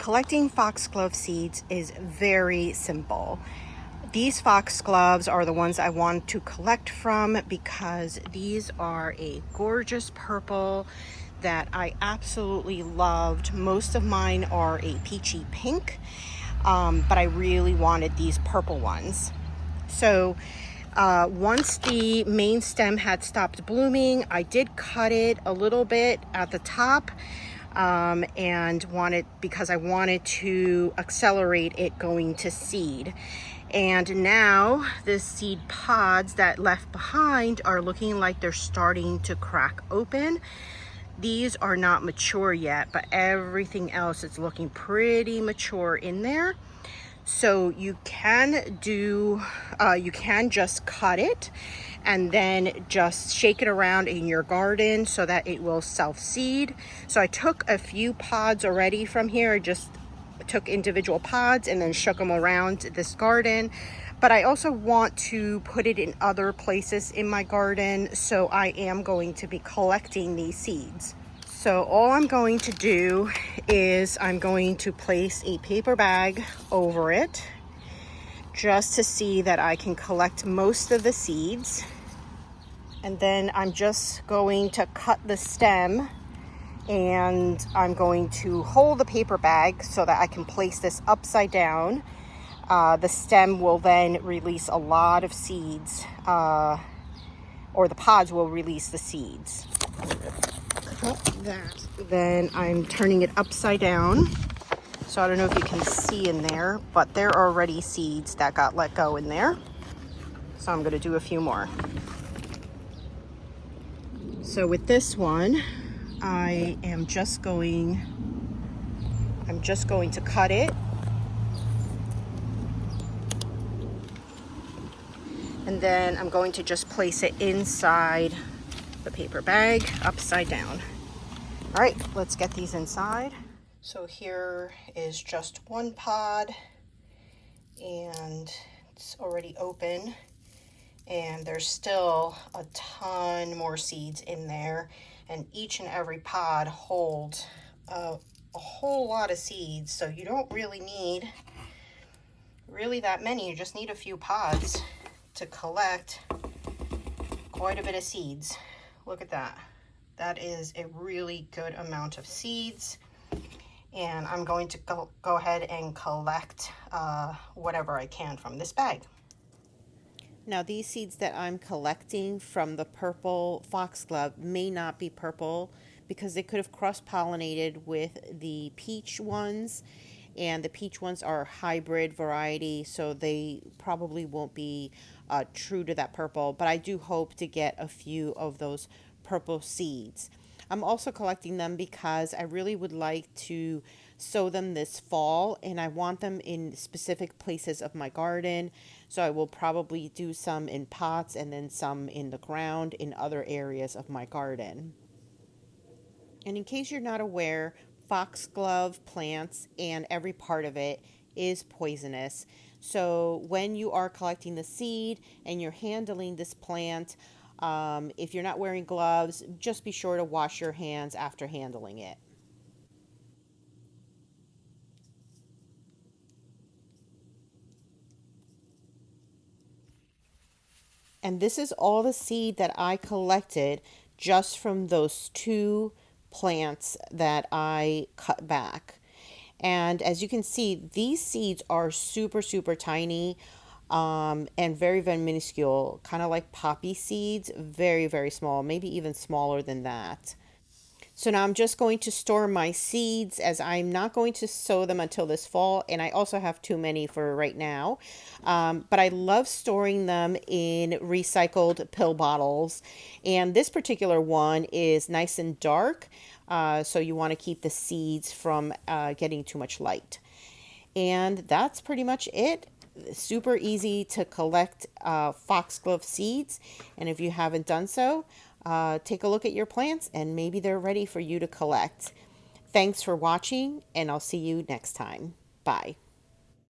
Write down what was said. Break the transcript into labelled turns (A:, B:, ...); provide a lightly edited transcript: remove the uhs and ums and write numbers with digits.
A: Collecting foxglove seeds is very simple. These foxgloves are the ones I want to collect from because these are a gorgeous purple that I absolutely loved. Most of mine are a peachy pink, but I really wanted these purple ones. So once the main stem had stopped blooming, I did cut it a little bit at the top because I wanted to accelerate it going to seed. And now the seed pods that left behind are looking like they're starting to crack open. These are not mature yet, but everything else is looking pretty mature in there. So you can just cut it and then just shake it around in your garden so that it will self-seed. So I took a few pods already from here. I just took individual pods and then shook them around this garden. But I also want to put it in other places in my garden, so I am going to be collecting these seeds. So all I'm going to do is I'm going to place a paper bag over it just to see that I can collect most of the seeds. And then I'm just going to cut the stem and I'm going to hold the paper bag so that I can place this upside down. The stem will then release a lot of seeds, or the pods will release the seeds. That. Then I'm turning it upside down. So I don't know if you can see in there, but there are already seeds that got let go in there. So I'm going to do a few more. So with this one, I'm just going to cut it. And then I'm going to just place it inside the paper bag upside down. All right, let's get these inside. So here is just one pod and it's already open, and there's still a ton more seeds in there, and each and every pod holds a whole lot of seeds. So you don't really need that many. You just need a few pods to collect quite a bit of seeds. Look at that. That is a really good amount of seeds. And I'm going to go ahead and collect whatever I can from this bag. Now these seeds that I'm collecting from the purple foxglove may not be purple because they could have cross-pollinated with the peach ones, and the peach ones are hybrid variety, so they probably won't be true to that purple, but I do hope to get a few of those purple seeds. I'm also collecting them because I really would like to sow them this fall, and I want them in specific places of my garden. So I will probably do some in pots and then some in the ground in other areas of my garden. And in case you're not aware, foxglove plants and every part of it is poisonous. So when you are collecting the seed and you're handling this plant, if you're not wearing gloves, just be sure to wash your hands after handling it. And this is all the seed that I collected just from those two plants that I cut back. And as you can see, these seeds are super, super tiny and very, very minuscule, kind of like poppy seeds, very, very small, maybe even smaller than that. So now I'm just going to store my seeds, as I'm not going to sow them until this fall, and I also have too many for right now. But I love storing them in recycled pill bottles, and this particular one is nice and dark, so you want to keep the seeds from getting too much light. And that's pretty much it. Super easy to collect foxglove seeds, and if you haven't done so, take a look at your plants and maybe they're ready for you to collect. Thanks for watching, and I'll see you next time. Bye.